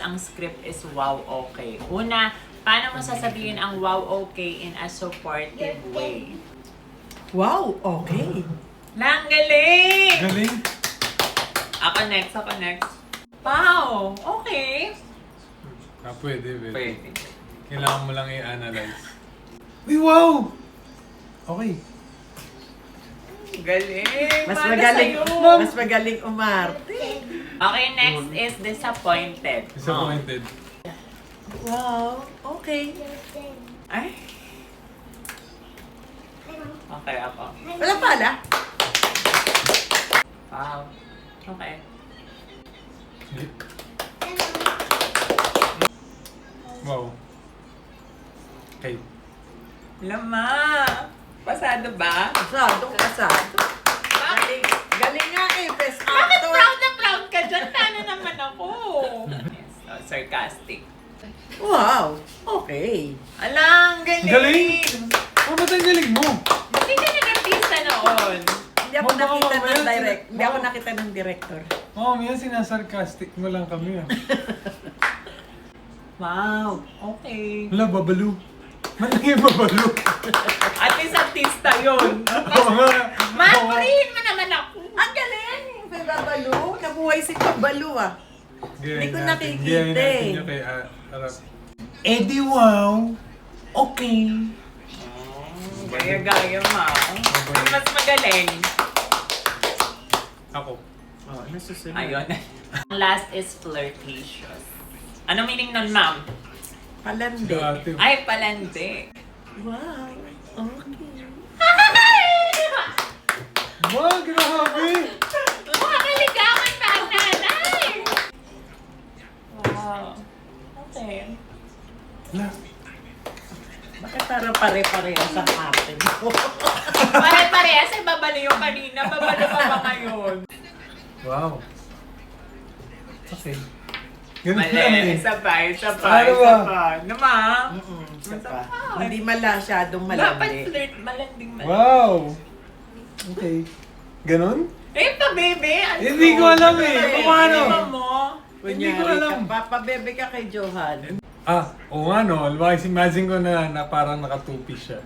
Ang script is wow, okay. Una, paano mo sasabihin ang wow, okay in a supportive way? Wow, okay. Lang, galing! Galing. Ako next. Wow, okay. Pwede. Pwede. Kailangan mo lang i-analyze. Uy, wow! Okay. Galing! Mas Para magaling, sa'yo. mas magaling umarte. Okay, next is disappointed. Disappointed. Wow, okay. Ay. Okay, ako. Wala pala. Wow. Okay. Wow. Okay. Lama! Pasado ba? Pasadong pasado. Bakit? Galing nga eh, best Bakit actor. proud na proud ka dyan? Sana naman ako. Yes, sarcastic. Wow, okay. Alang, galing! Galing! Oh, ba't ang galing mo? Hindi ka nag-artista noon. Hindi ako Baka nakita mamaya ng direct. Hindi ako baka- nakita ng director. Oh, Mia, sinasarcastic mo lang kami ah. Wow, okay. Wala, babalu. Manang yung babalu. At least artista yun. Oo nga. Mapurihin mo naman ako. Ang galing! May babalu. Nabuhay si Babalu ah. Hindi ko nakikita Gayahin natin eh. yung kay Arap. Eddie, wow. Okay. Gaya-gaya, ma. Mas magaling. Ako. Oh, nasusunod. Ayun. Ang last is flirtatious. Ano meaning nun, ma'am? Palande. Dati. Ay, palandi. Wow, okay. Wow, grabe. Makakaligawan pa ang nanay! Wow. Okay. Wala. Bakit parang pare-pareho sa atin? Pare-parehas ay babalo yung kanina. Babalo pa ba ngayon? Wow. Okay. Ganun lang eh. Mali. Isa pa. Ano ba? Naman. Isa pa. Hindi masyadong Dapat malandi. flirt. Malanding malandi. Wow. Okay. Ganon? Eh, pa, bebe. Ano? Hindi ko alam eh. Bebe, Paano? lima mo. Hindi ko Kunyari alam. ka, papabebe ka kay Johan. Oo nga no. Imagine ko na parang naka-two-piece siya.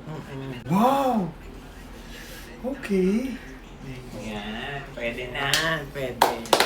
Wow! Okay. Yan. Pwede na. Yan, pwede.